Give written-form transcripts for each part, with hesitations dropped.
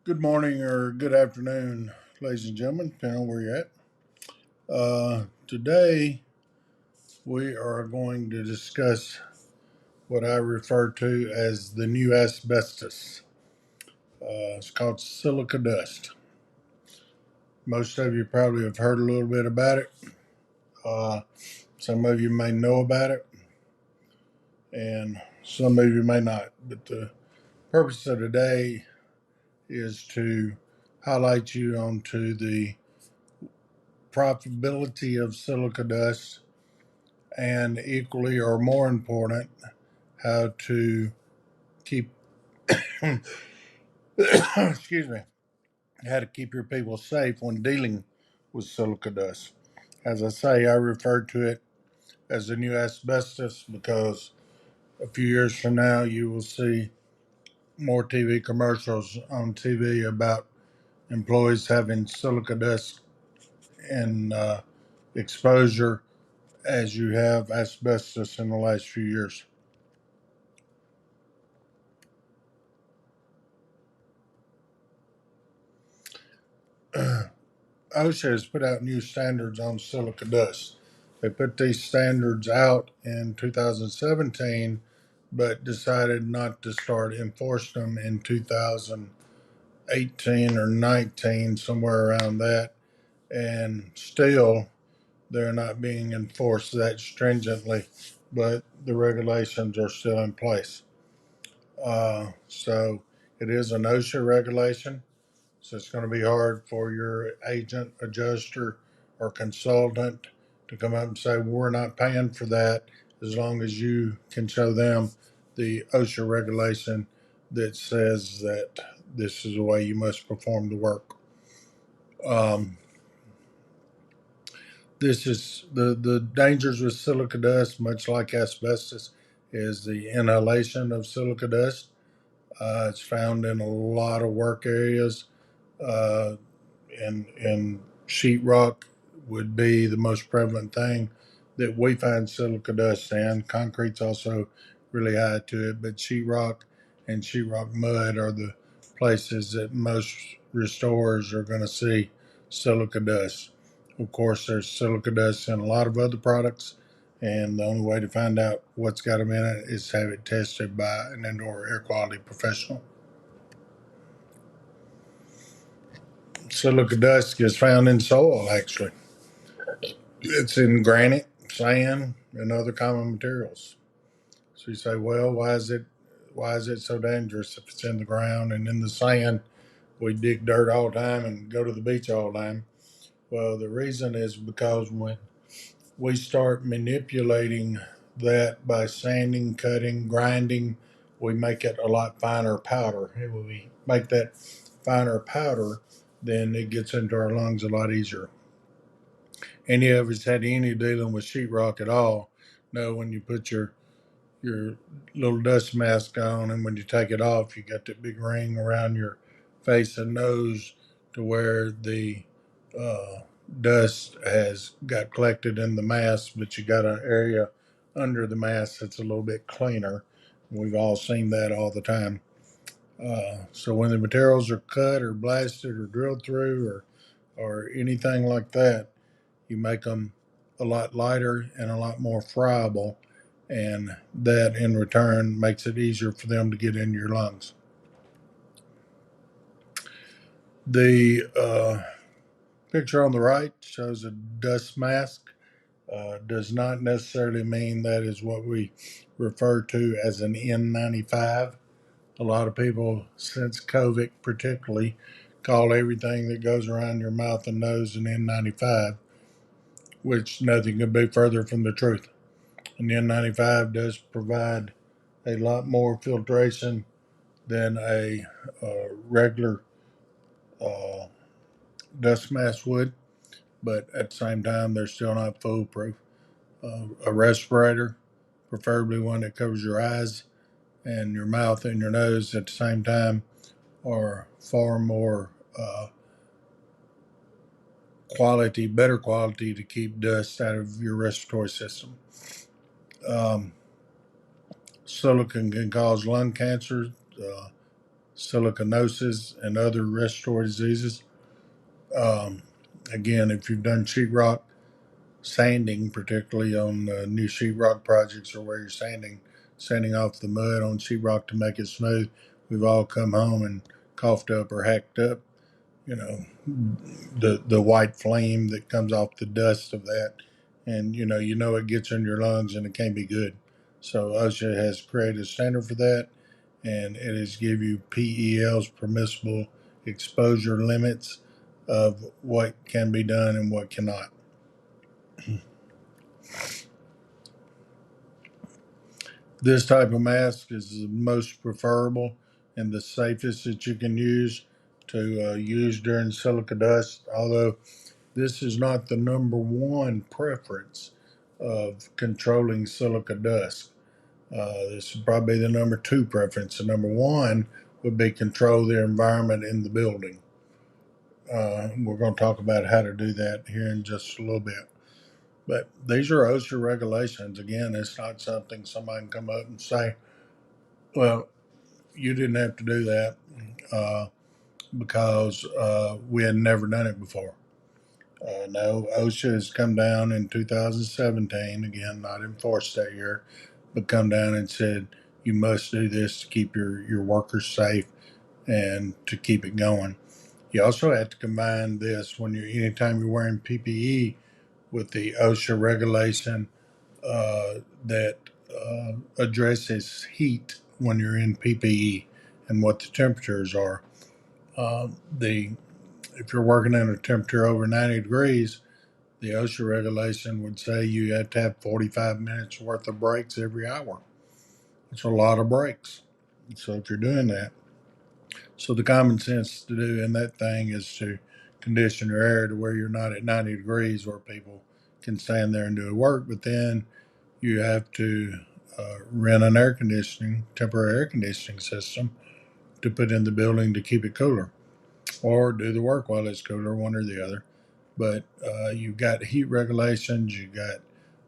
Good morning or good afternoon, ladies and gentlemen, depending on where you're at. Today, we are going to discuss what I refer to as the new asbestos. It's called silica dust. Most of you probably have heard a little bit about it. Uh, some of you may know about it, and some of you may not. But the purpose of today is to highlight you onto the profitability of silica dust and equally or more important, how to keep excuse me, how to keep your people safe when dealing with silica dust. As I say, I refer to it as the new asbestos because a few years from now you will see more TV commercials on TV about employees having silica dust and exposure as you have asbestos in the last few years. OSHA has put out new standards on silica dust. They put these standards out in 2017, but decided not to start enforcing them in 2018 or 19, somewhere around that. And still, they're not being enforced that stringently, but the regulations are still in place. So it is an OSHA regulation. So it's going to be hard for your agent, adjuster, or consultant to come up and say, well, we're not paying for that, as long as you can show them the OSHA regulation that says that this is the way you must perform the work. Um, this is the dangers with silica dust, much like asbestos, is the inhalation of silica dust. It's found in a lot of work areas. Uh, and sheetrock would be the most prevalent thing that we find silica dust in. Concrete's also really high to it, but sheetrock and sheetrock mud are the places that most restorers are going to see silica dust. Of course, there's silica dust in a lot of other products, and the only way to find out what's got them in it is to have it tested by an indoor air quality professional. Silica dust is found in soil, actually. It's in granite, sand, and other common materials. So you say, well, why is it so dangerous if it's in the ground and in the sand? We dig dirt all the time and go to the beach all the time. Well, the reason is because when we start manipulating that by sanding, cutting, grinding, we make it a lot finer powder. And when we make that finer powder, then it gets into our lungs a lot easier. Any of us had any dealing with sheetrock at all know when you put your little dust mask on and when you take it off, you got that big ring around your face and nose to where the uh, dust has got collected in the mask, but you got an area under the mask that's a little bit cleaner. We've all seen that all the time. So when the materials are cut or blasted or drilled through or anything like that, you make them a lot lighter and a lot more friable, and that in return makes it easier for them to get into your lungs. The picture on the right shows a dust mask. Does not necessarily mean that is what we refer to as an N95. A lot of people, since COVID particularly, call everything that goes around your mouth and nose an N95, which nothing could be further from the truth. An N95 does provide a lot more filtration than a regular uh, dust mask would, but at the same time, they're still not foolproof. A respirator, preferably one that covers your eyes and your mouth and your nose at the same time, are far more better quality to keep dust out of your respiratory system. Um, Silicon can cause lung cancer. silicanosis, and other respiratory diseases. Um, Again, if you've done sheetrock sanding, particularly on new sheetrock projects or where you're sanding off the mud on sheetrock to make it smooth, we've all come home and coughed up or hacked up, you know, the white flame that comes off the dust of that, and it gets in your lungs and it can't be good. So OSHA has created a standard for that, and it is give you PEL's permissible exposure limits of what can be done and what cannot. This type of mask is the most preferable and the safest that you can use during silica dust, although this is not the number one preference of controlling silica dust. This is probably the number two preference. The number one would be control the environment in the building. We're going to talk about how to do that here in just a little bit. But these are OSHA regulations. Again, it's not something somebody can come up and say, well, you didn't have to do that uh, because we had never done it before. No, OSHA has come down in 2017, again, not enforced that year, but come down and said you must do this to keep your workers safe and to keep it going. You also have to combine this anytime you're wearing PPE with the OSHA regulation that addresses heat when you're in PPE and what the temperatures are. The If you're working in a temperature over 90 degrees, the OSHA regulation would say you have to have 45 minutes worth of breaks every hour. It's a lot of breaks. So if you're doing that, so the common sense to do in that thing is to condition your air to where you're not at 90 degrees where people can stand there and do work, but then you have to rent an temporary air conditioning system to put in the building to keep it cooler, or do the work while it's cooler, one or the other. But you've got heat regulations, you've got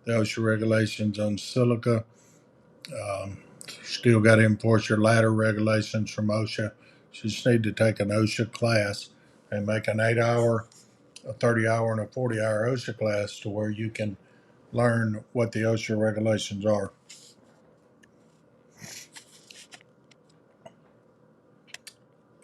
the OSHA regulations on silica. Um, Still got to enforce your ladder regulations from OSHA. You just need to take an OSHA class and make an 8 hour, a 30 hour, and a 40 hour OSHA class to where you can learn what the OSHA regulations are.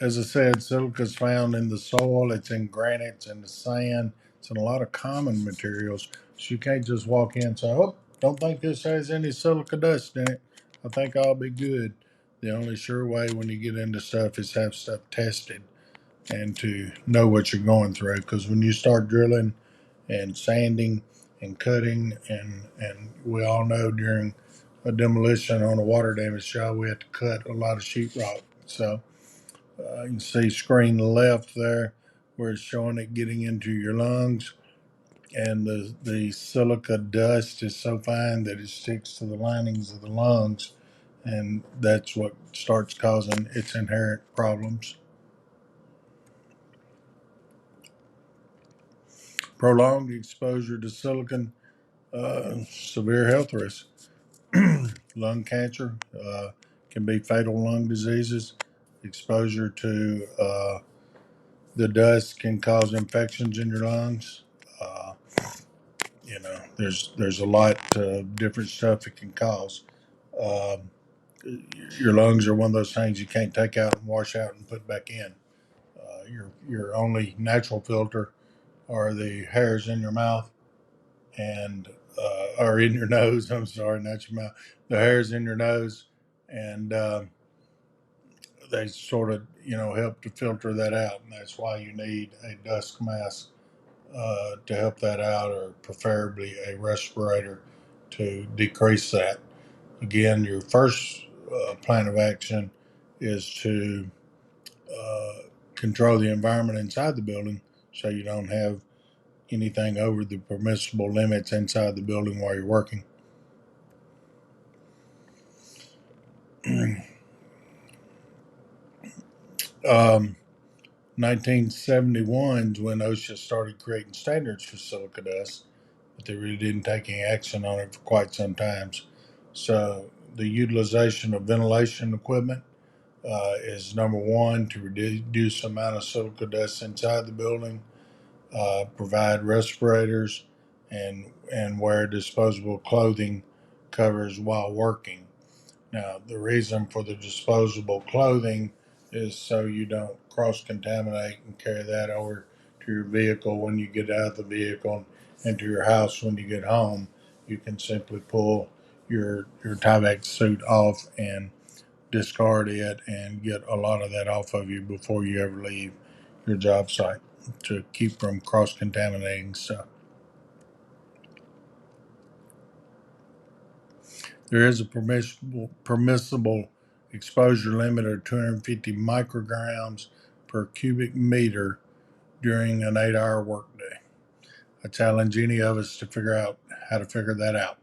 As I said, silica is found in the soil, it's in granite, it's in the sand, it's in a lot of common materials. So you can't just walk in and say, oh, don't think this has any silica dust in it. I think I'll be good. The only sure way when you get into stuff is have stuff tested and to know what you're going through. Because when you start drilling and sanding and cutting, and we all know during a demolition on a water damage job, we have to cut a lot of sheetrock. So you can see screen left there where it's showing it getting into your lungs. And the silica dust is so fine that it sticks to the linings of the lungs. And that's what starts causing its inherent problems. Prolonged exposure to silicon, severe health risks. Lung cancer can be fatal lung diseases. Exposure to the dust can cause infections in your lungs. Uh, there's a lot of different stuff it can cause. Um, your lungs are one of those things you can't take out and wash out and put back in. Your only natural filter are the hairs in your mouth and or in your nose. I'm sorry, not your mouth. The hairs in your nose, and they sort of help to filter that out, and that's why you need a dust mask to help that out, or preferably a respirator to decrease that. Again, your first plan of action is to uh, control the environment inside the building so you don't have anything over the permissible limits inside the building while you're working. um, 1971 is when OSHA started creating standards for silica dust, but they really didn't take any action on it for quite some time. So the utilization of ventilation equipment is number one, to reduce the amount of silica dust inside the building, provide respirators, and wear disposable clothing covers while working. Now, the reason for the disposable clothing is so you don't cross contaminate and carry that over to your vehicle when you get out of the vehicle and to your house when you get home. You can simply pull your Tyvek suit off and discard it and get a lot of that off of you before you ever leave your job site to keep from cross contaminating stuff. There is a permissible exposure limit of 250 micrograms per cubic meter during an 8-hour workday. I challenge any of us to figure out how to figure that out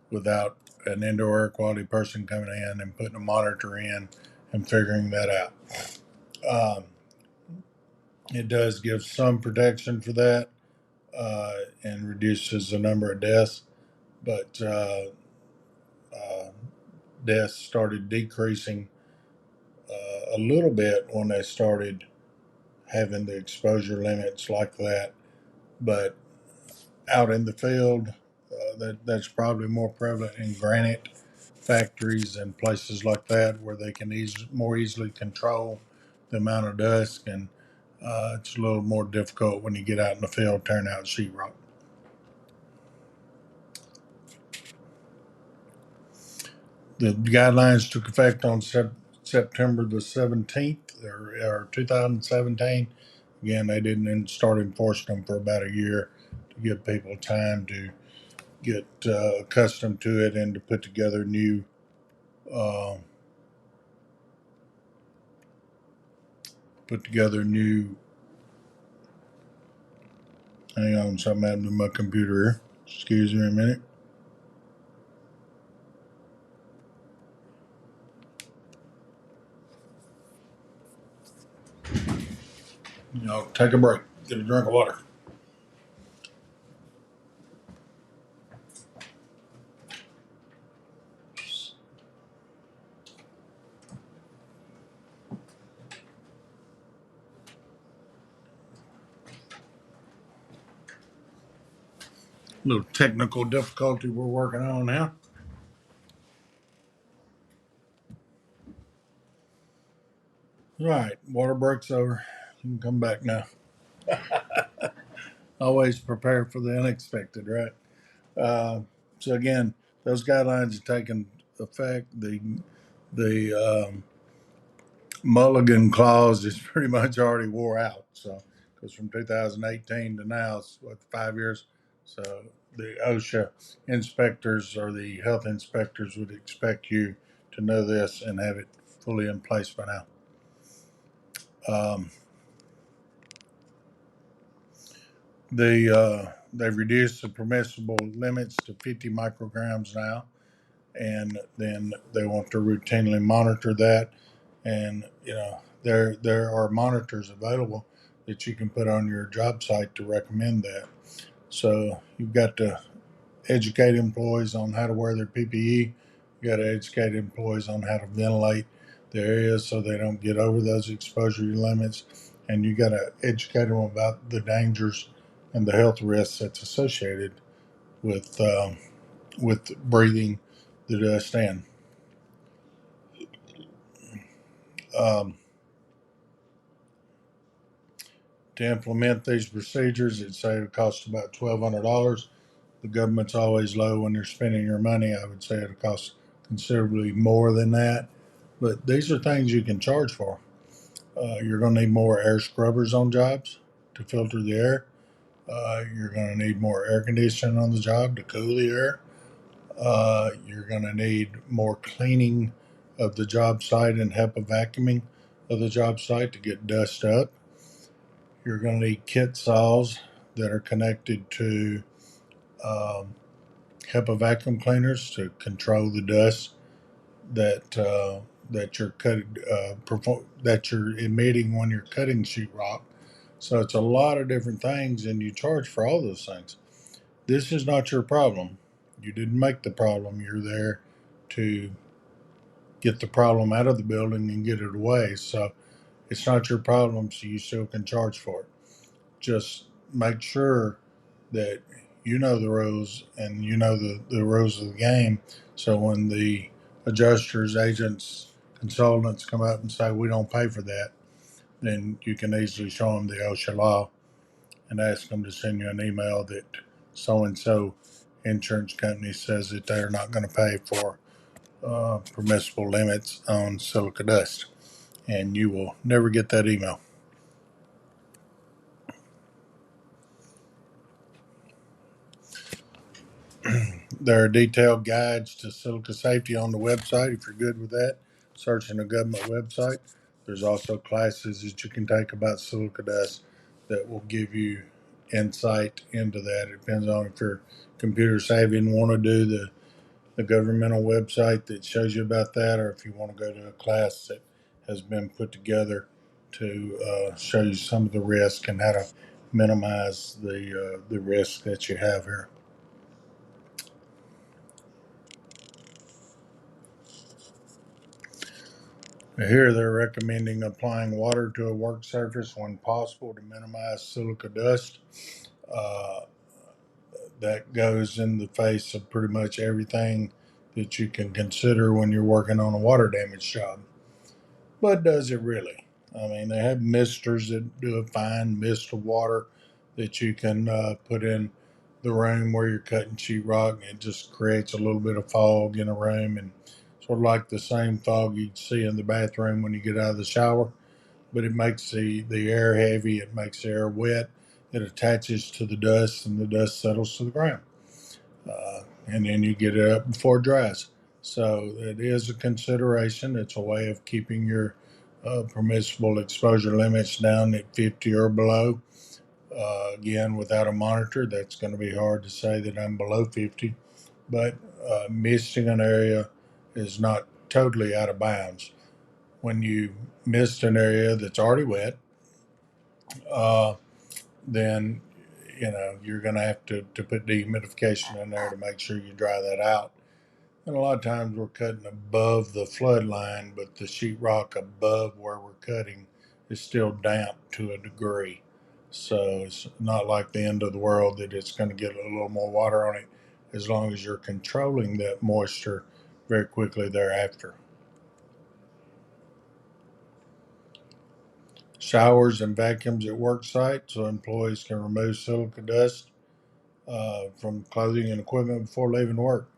without an indoor air quality person coming in and putting a monitor in and figuring that out. Um, it does give some protection for that, and reduces the number of deaths, but uh, deaths started decreasing a little bit when they started having the exposure limits like that. But out in the field, that's probably more prevalent in granite factories and places like that where they can more easily control the amount of dust, and it's a little more difficult when you get out in the field tearing out sheetrock. The guidelines took effect on September the 17th, or 2017. Again, they didn't start enforcing them for about a year to give people time to get accustomed to it and to uh, put together new. Hang on, something happened to my computer here. Excuse me a minute. Take a break. Get a drink of water. A little technical difficulty we're working on now. All right, water break's over. You can come back now. Always prepare for the unexpected, right? Uh, so again, those guidelines are taking effect. The Mulligan clause is pretty much already wore out. So, because from 2018 to now, it's what, 5 years. So the OSHA inspectors or the health inspectors would expect you to know this and have it fully in place by now. Um, they've reduced the permissible limits to 50 micrograms now, and then they want to routinely monitor that. And there are monitors available that you can put on your job site to recommend that. So you've got to educate employees on how to wear their PPE. You got to educate employees on how to ventilate the areas so they don't get over those exposure limits, and you got to educate them about the dangers and the health risks that's associated with breathing the dust in. Um, to implement these procedures, it say it costs about $1,200. The government's always low when you're spending your money. I would say it costs considerably more than that, but these are things you can charge for. You're going to need more air scrubbers on jobs to filter the air. You're going to need more air conditioning on the job to cool the air. You're going to need more cleaning of the job site and HEPA vacuuming of the job site to get dust up. You're going to need kit saws that are connected to um, HEPA vacuum cleaners to control the dust that that you're that you're emitting when you're cutting sheetrock. So it's a lot of different things, and you charge for all those things. This is not your problem. You didn't make the problem. You're there to get the problem out of the building and get it away. So it's not your problem, so you still can charge for it. Just make sure that you know the rules and you know the rules of the game. So when the adjusters, agents, consultants come up and say, we don't pay for that, then you can easily show them the OSHA law and ask them to send you an email that so and so insurance company says that they're not going to pay for permissible limits on silica dust. And you will never get that email. There are detailed guides to silica safety on the website if you're good with that. Searching a government website. There's also classes that you can take about silica dust that will give you insight into that. It depends on if you're computer savvy and want to do the governmental website that shows you about that, or if you want to go to a class that has been put together to show you some of the risk and how to minimize the risk that you have here. Here they're recommending applying water to a work surface when possible to minimize silica dust. Uh, that goes in the face of pretty much everything that you can consider when you're working on a water damage job. But does it really? I mean, they have misters that do a fine mist of water that you can put in the room where you're cutting sheetrock, and it just creates a little bit of fog in a room, and sort of like the same fog you'd see in the bathroom when you get out of the shower. But it makes the air heavy, it makes the air wet, it attaches to the dust, and the dust settles to the ground. And then you get it up before it dries. So it is a consideration. It's a way of keeping your permissible exposure limits down at 50 or below. Again, without a monitor, that's going to be hard to say that I'm below 50. But misting an area is not totally out of bounds. When you mist an area that's already wet, uh, then you're going to have to put dehumidification in there to make sure you dry that out. And a lot of times we're cutting above the flood line, but the sheetrock above where we're cutting is still damp to a degree. So it's not like the end of the world that it's going to get a little more water on it as long as you're controlling that moisture very quickly thereafter. Showers and vacuums at work sites so employees can remove silica dust from clothing and equipment before leaving work.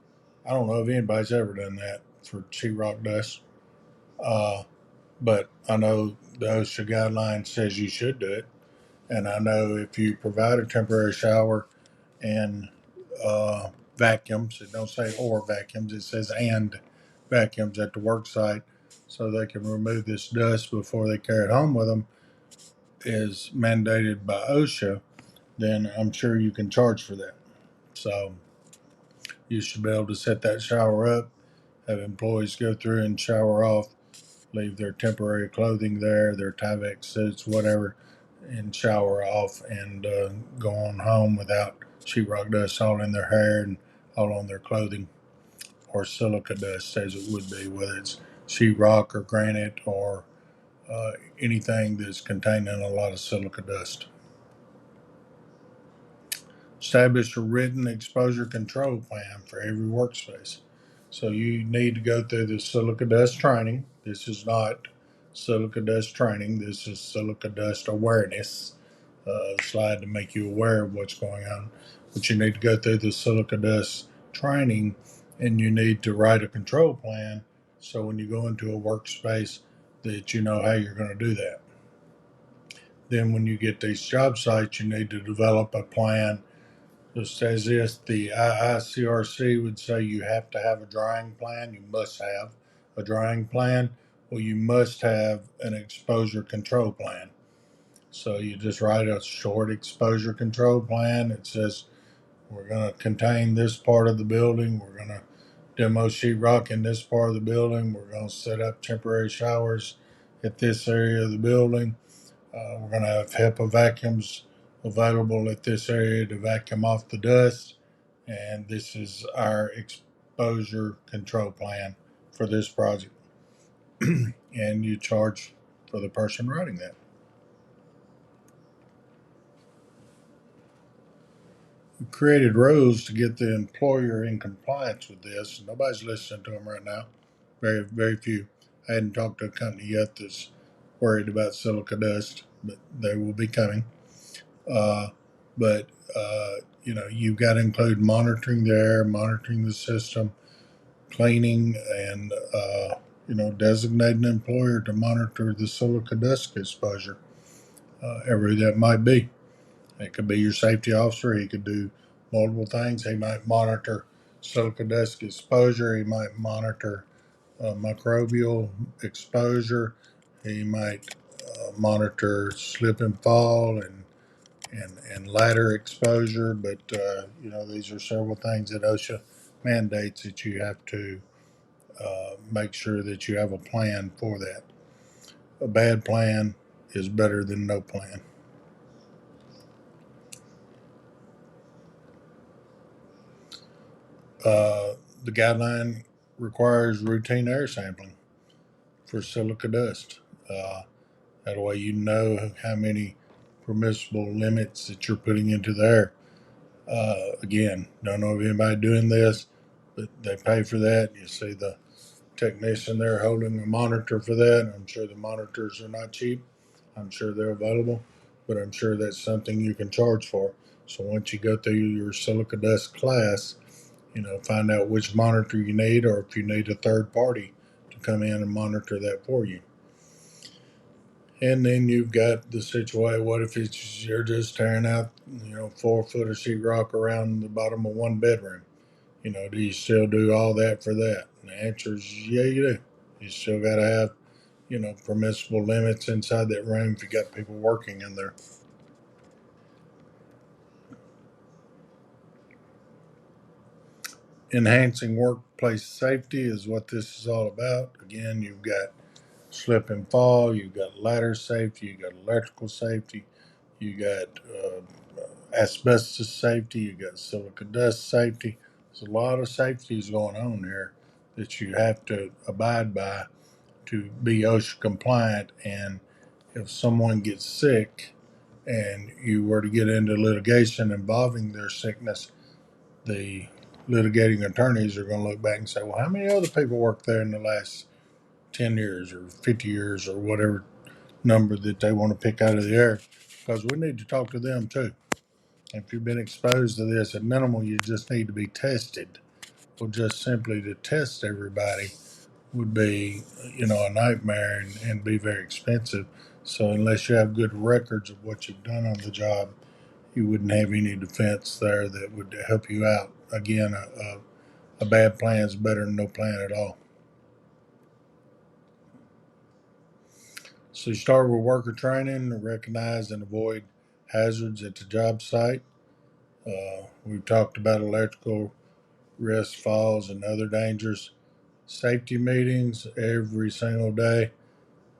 I don't know if anybody's ever done that for sheetrock dust. Uh, but I know the OSHA guideline says you should do it. And I know if you provide a temporary shower and vacuums, it don't say or vacuums, it says and vacuums at the work site so they can remove this dust before they carry it home with them is mandated by OSHA, then I'm sure you can charge for that. So you should be able to set that shower up, have employees go through and shower off, leave their temporary clothing there, their Tyvek suits, whatever, and shower off and go on home without sheetrock dust all in their hair and all on their clothing, or silica dust as it would be, whether it's sheetrock or granite or anything that's containing a lot of silica dust. Establish a written exposure control plan for every workspace. So you need to go through the silica dust training. This is not silica dust training. This is silica dust awareness slide to make you aware of what's going on. But you need to go through the silica dust training, and you need to write a control plan so when you go into a workspace that you know how you're going to do that. Then when you get these job sites, you need to develop a plan just as if the IICRC would say you have to have a drying plan, you must have a drying plan. Well, you must have an exposure control plan. So you just write a short exposure control plan. It says we're going to contain this part of the building. We're going to demo sheetrock in this part of the building. We're going to set up temporary showers at this area of the building. We're going to have HEPA vacuums available at this area to vacuum off the dust. And this is our exposure control plan for this project. and you charge for the person writing that. We created rules to get the employer in compliance with this. Nobody's listening to them right now. Very, very few. I hadn't talked to a company yet that's worried about silica dust, but they will be coming. Uh, but you've got to include monitoring the air, monitoring the system, cleaning, and designate an employer to monitor the silica dust exposure, ever that might be. It could be your safety officer. He could do multiple things. He might monitor silica dust exposure. He might monitor microbial exposure. He might monitor slip and fall and ladder exposure. But these are several things that OSHA mandates that you have to make sure that you have a plan for that. A bad plan is better than no plan. The guideline requires routine air sampling for silica dust. Uh, that way, you know how many permissible limits that you're putting into the air. Again, don't know of anybody doing this, but they pay for that. You see the technician there holding a monitor for that. I'm sure the monitors are not cheap. I'm sure they're available, but I'm sure that's something you can charge for. So once you go through your silica dust class, find out which monitor you need, or if you need a third party to come in and monitor that for you. And then you've got the situation, what if you're just tearing out, 4 foot of sheetrock around the bottom of one bedroom? Do you still do all that for that? And the answer is yeah, you do. You still got to have, permissible limits inside that room if you got people working in there. Enhancing workplace safety is what this is all about. Again, you've got slip and fall, you've got ladder safety, you've got electrical safety, you got asbestos safety, you got silica dust safety. There's a lot of safeties going on here that you have to abide by to be OSHA compliant. And if someone gets sick and you were to get into litigation involving their sickness, the litigating attorneys are going to look back and say, well, how many other people worked there in the last 10 years or 50 years or whatever number that they want to pick out of the air? Because we need to talk to them too. If you've been exposed to this, at minimal, you just need to be tested. Well, just simply to test everybody would be, a nightmare and be very expensive. So unless you have good records of what you've done on the job, you wouldn't have any defense there that would help you out. Again, a bad plan is better than no plan at all. So you start with worker training, recognize and avoid hazards at the job site. We've talked about electrical risk, falls, and other dangers. Safety meetings every single day.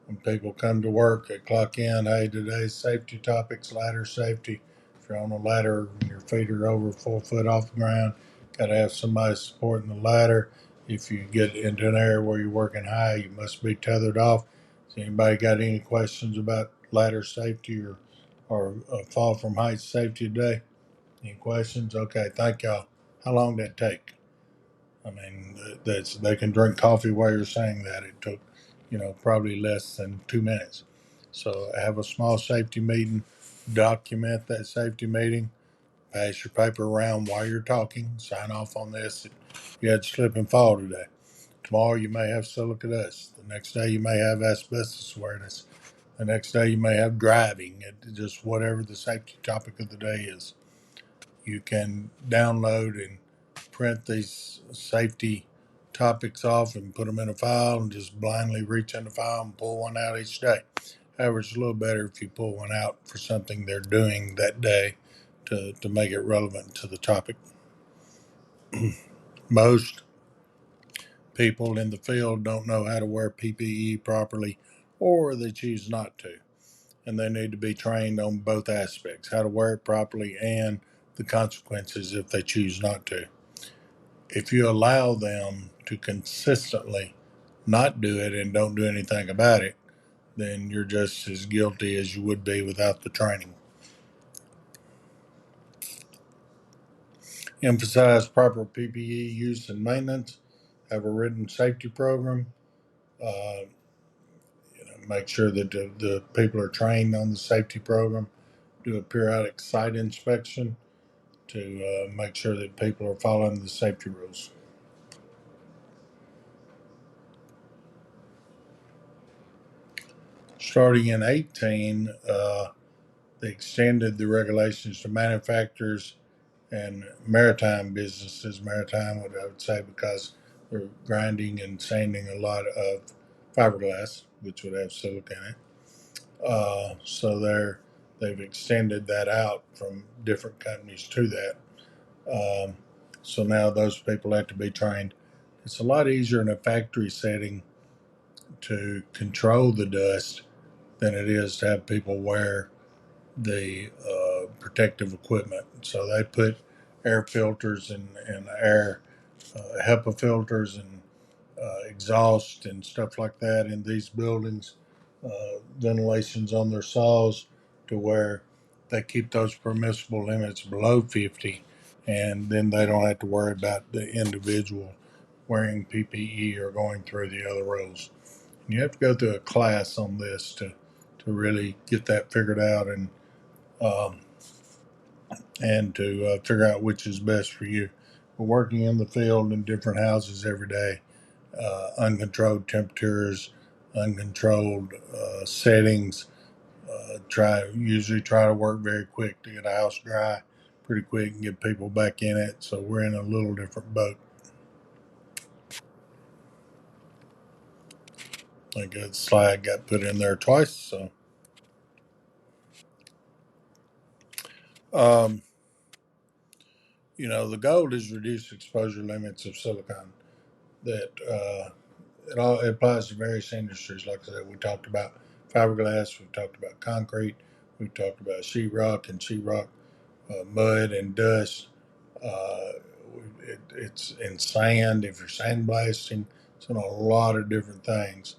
When people come to work, they clock in, hey, today's safety topics, ladder safety. If you're on a ladder and your feet are over 4 foot off the ground, got to have somebody supporting the ladder. If you get into an area where you're working high, you must be tethered off. Has anybody got any questions about ladder safety or fall from height safety today? Any questions? Okay, thank y'all. How long did that take? I mean, they can drink coffee while you're saying that. It took, probably less than 2 minutes. So have a small safety meeting, document that safety meeting, pass your paper around while you're talking, sign off on this. You had slip and fall today. Tomorrow you may have silica dust. The next day you may have asbestos awareness. The next day you may have driving. Just whatever the safety topic of the day is. You can download and print these safety topics off and put them in a file and just blindly reach in the file and pull one out each day. However, it's a little better if you pull one out for something they're doing that day to make it relevant to the topic. Most people in the field don't know how to wear PPE properly, or they choose not to. And they need to be trained on both aspects, how to wear it properly and the consequences if they choose not to. If you allow them to consistently not do it and don't do anything about it, then you're just as guilty as you would be without the training. Emphasize proper PPE use and maintenance. Have a written safety program. Uh, Make sure that the people are trained on the safety program. Do a periodic site inspection to make sure that people are following the safety rules. Starting in 18, they extended the regulations to manufacturers and maritime businesses. Maritime, what I would say, because they're grinding and sanding a lot of fiberglass, which would have silica in it. They've extended that out from different companies to that. Um, so now those people have to be trained. It's a lot easier in a factory setting to control the dust than it is to have people wear the protective equipment. So they put air filters and air HEPA filters and exhaust and stuff like that in these buildings, ventilations on their saws to where they keep those permissible limits below 50, and then they don't have to worry about the individual wearing PPE or going through the other rules. And you have to go through a class on this to really get that figured out um, and to figure out which is best for you. We're working in the field in different houses every day, uncontrolled temperatures, uncontrolled settings. Try to work very quick to get a house dry pretty quick and get people back in it. So we're in a little different boat. I think that slide got put in there twice. So, um, the goal is reduce exposure limits of silicon. That it applies to various industries. Like I said, we talked about fiberglass, we talked about concrete, we talked about sheetrock and sheetrock, mud and dust. Uh, it's in sand. If you're sandblasting, it's in a lot of different things.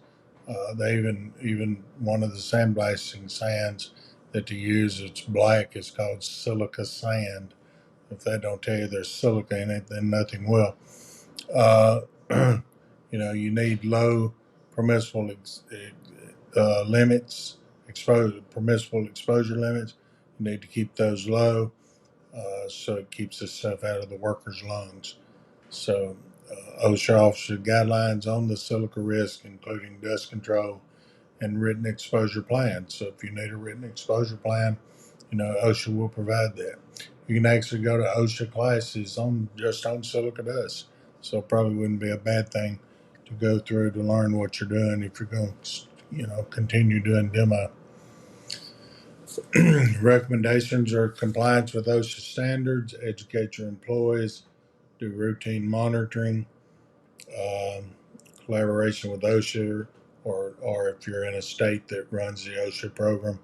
They even one of the sandblasting sands that they use, it's black. It's called silica sand. If they don't tell you there's silica in it, then nothing will. Uh, you need low permissible limits, permissible exposure limits. You need to keep those low, so it keeps this stuff out of the workers' lungs. So, OSHA officer guidelines on the silica risk, including dust control and written exposure plan. So, if you need a written exposure plan, OSHA will provide that. You can actually go to OSHA classes on just on silica dust. So, it probably wouldn't be a bad thing to go through to learn what you're doing if you're going to, continue doing demo. Recommendations are compliance with OSHA standards, educate your employees, do routine monitoring, um, collaboration with OSHA, or if you're in a state that runs the OSHA program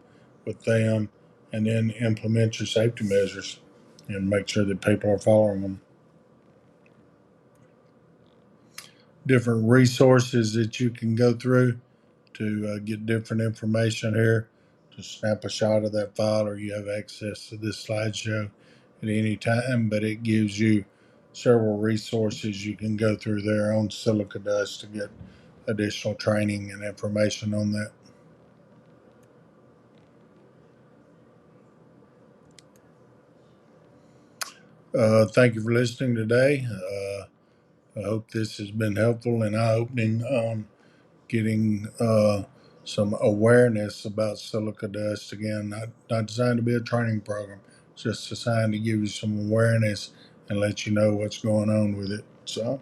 with them, and then implement your safety measures and make sure that people are following them. Different resources that you can go through to get different information here. Just snap a shot of that file, or you have access to this slideshow at any time, but it gives you several resources you can go through there on silica dust to get additional training and information on that. Thank you for listening today. I hope this has been helpful and eye opening on getting some awareness about silica dust. Again, not designed to be a training program, it's just designed to give you some awareness and let you know what's going on with it. So,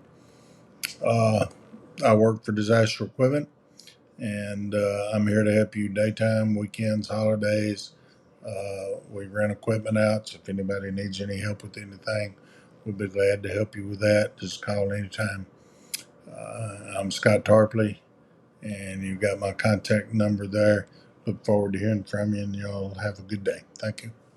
uh, I work for Disaster Equipment, and I'm here to help you daytime, weekends, holidays. We rent equipment out, so if anybody needs any help with anything, we'll be glad to help you with that. Just call anytime. I'm Scott Tarpley, and you've got my contact number there. Look forward to hearing from you, and y'all have a good day. Thank you.